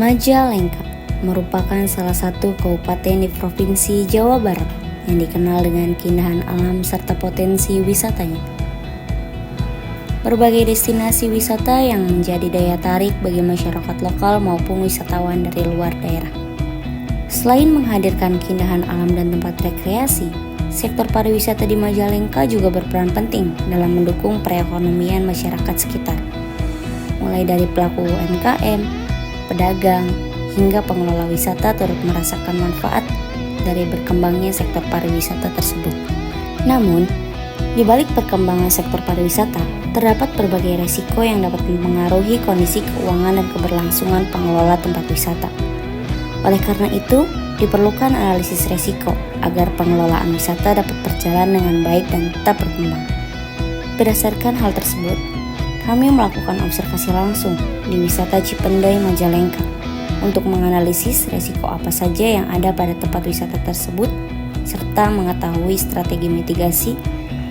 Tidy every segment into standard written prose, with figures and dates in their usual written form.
Majalengka merupakan salah satu kabupaten di Provinsi Jawa Barat yang dikenal dengan keindahan alam serta potensi wisatanya. Berbagai destinasi wisata yang menjadi daya tarik bagi masyarakat lokal maupun wisatawan dari luar daerah. Selain menghadirkan keindahan alam dan tempat rekreasi, sektor pariwisata di Majalengka juga berperan penting dalam mendukung perekonomian masyarakat sekitar. Mulai dari pelaku UMKM, pedagang, hingga pengelola wisata turut merasakan manfaat dari berkembangnya sektor pariwisata tersebut. Namun, di balik perkembangan sektor pariwisata, terdapat berbagai resiko yang dapat mempengaruhi kondisi keuangan dan keberlangsungan pengelola tempat wisata. Oleh karena itu, diperlukan analisis resiko agar pengelolaan wisata dapat berjalan dengan baik dan tetap berkembang. Berdasarkan hal tersebut, kami melakukan observasi langsung di wisata Cipendei Majalengka untuk menganalisis resiko apa saja yang ada pada tempat wisata tersebut serta mengetahui strategi mitigasi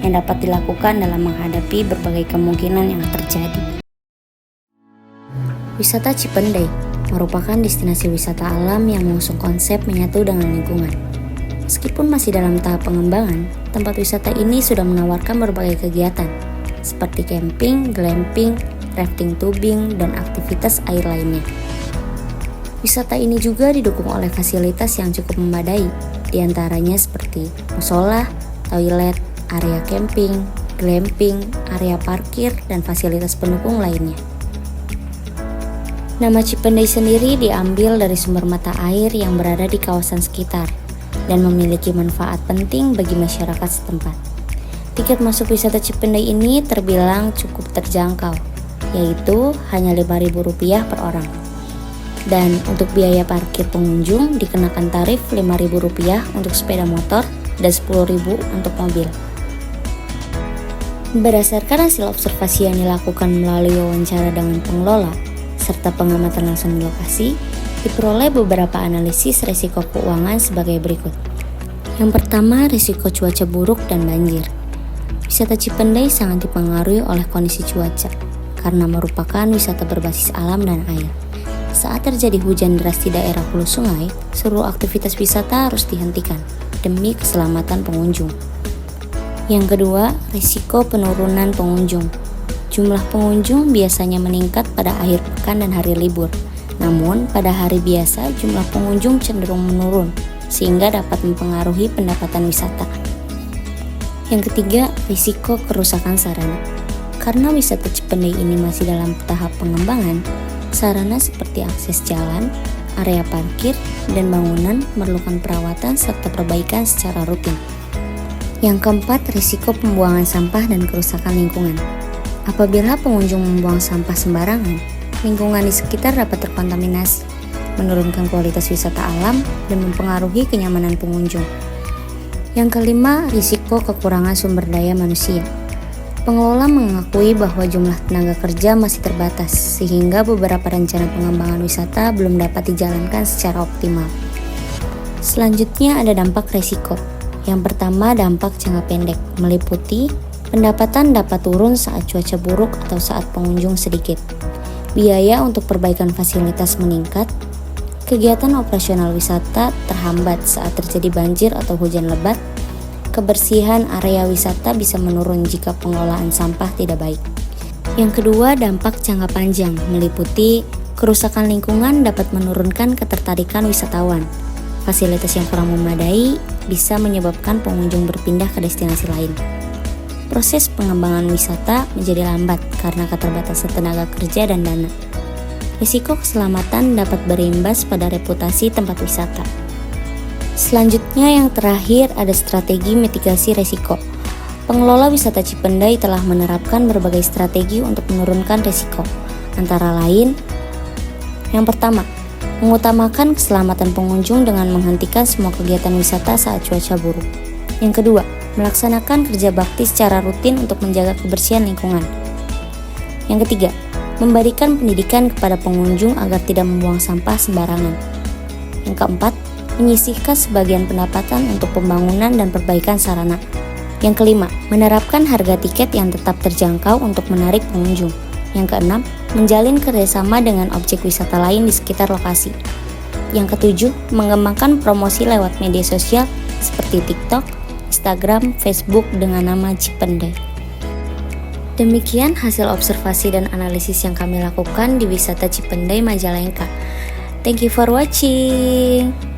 yang dapat dilakukan dalam menghadapi berbagai kemungkinan yang terjadi. Wisata Cipendei merupakan destinasi wisata alam yang mengusung konsep menyatu dengan lingkungan. Meskipun masih dalam tahap pengembangan, tempat wisata ini sudah menawarkan berbagai kegiatan seperti camping, glamping, rafting tubing, dan aktivitas air lainnya. Wisata ini juga didukung oleh fasilitas yang cukup memadai, diantaranya seperti musola, toilet, area camping, glamping, area parkir, dan fasilitas pendukung lainnya. Nama Cipendei sendiri diambil dari sumber mata air yang berada di kawasan sekitar dan memiliki manfaat penting bagi masyarakat setempat. Tiket masuk wisata Cipendei ini terbilang cukup terjangkau, yaitu hanya Rp5.000 per orang. Dan untuk biaya parkir pengunjung dikenakan tarif Rp5.000 untuk sepeda motor dan Rp10.000 untuk mobil. Berdasarkan hasil observasi yang dilakukan melalui wawancara dengan pengelola serta pengamatan langsung di lokasi, diperoleh beberapa analisis risiko keuangan sebagai berikut. Yang pertama, risiko cuaca buruk dan banjir. Wisata Cipendei sangat dipengaruhi oleh kondisi cuaca karena merupakan wisata berbasis alam dan air. Saat terjadi hujan deras di daerah hulu sungai, seluruh aktivitas wisata harus dihentikan demi keselamatan pengunjung. Yang kedua, risiko penurunan pengunjung. Jumlah pengunjung biasanya meningkat pada akhir pekan dan hari libur. Namun, pada hari biasa jumlah pengunjung cenderung menurun, sehingga dapat mempengaruhi pendapatan wisata. Yang ketiga, risiko kerusakan sarana. Karena wisata Cipendei ini masih dalam tahap pengembangan, sarana seperti akses jalan, area parkir, dan bangunan memerlukan perawatan serta perbaikan secara rutin. Yang keempat, risiko pembuangan sampah dan kerusakan lingkungan. Apabila pengunjung membuang sampah sembarangan, lingkungan di sekitar dapat terkontaminasi, menurunkan kualitas wisata alam, dan mempengaruhi kenyamanan pengunjung. Yang kelima, risiko kekurangan sumber daya manusia. Pengelola mengakui bahwa jumlah tenaga kerja masih terbatas, sehingga beberapa rencana pengembangan wisata belum dapat dijalankan secara optimal. Selanjutnya ada dampak risiko. Yang pertama, dampak jangka pendek, meliputi pendapatan dapat turun saat cuaca buruk atau saat pengunjung sedikit. Biaya untuk perbaikan fasilitas meningkat. Kegiatan operasional wisata terhambat saat terjadi banjir atau hujan lebat. Kebersihan area wisata bisa menurun jika pengelolaan sampah tidak baik. Yang kedua, dampak jangka panjang meliputi kerusakan lingkungan dapat menurunkan ketertarikan wisatawan. Fasilitas yang kurang memadai bisa menyebabkan pengunjung berpindah ke destinasi lain. Proses pengembangan wisata menjadi lambat karena keterbatasan tenaga kerja dan dana. Risiko keselamatan dapat berimbas pada reputasi tempat wisata. Selanjutnya yang terakhir ada strategi mitigasi risiko. Pengelola wisata Cipendei telah menerapkan berbagai strategi untuk menurunkan risiko. Antara lain, yang pertama, mengutamakan keselamatan pengunjung dengan menghentikan semua kegiatan wisata saat cuaca buruk. Yang kedua, melaksanakan kerja bakti secara rutin untuk menjaga kebersihan lingkungan. Yang ketiga, memberikan pendidikan kepada pengunjung agar tidak membuang sampah sembarangan. Yang keempat, menyisihkan sebagian pendapatan untuk pembangunan dan perbaikan sarana. Yang kelima, menerapkan harga tiket yang tetap terjangkau untuk menarik pengunjung. Yang keenam, menjalin kerjasama dengan objek wisata lain di sekitar lokasi. Yang ketujuh, mengembangkan promosi lewat media sosial seperti TikTok, Instagram, Facebook dengan nama Cipendei. Demikian hasil observasi dan analisis yang kami lakukan di wisata Cipendei Majalengka. Thank you for watching.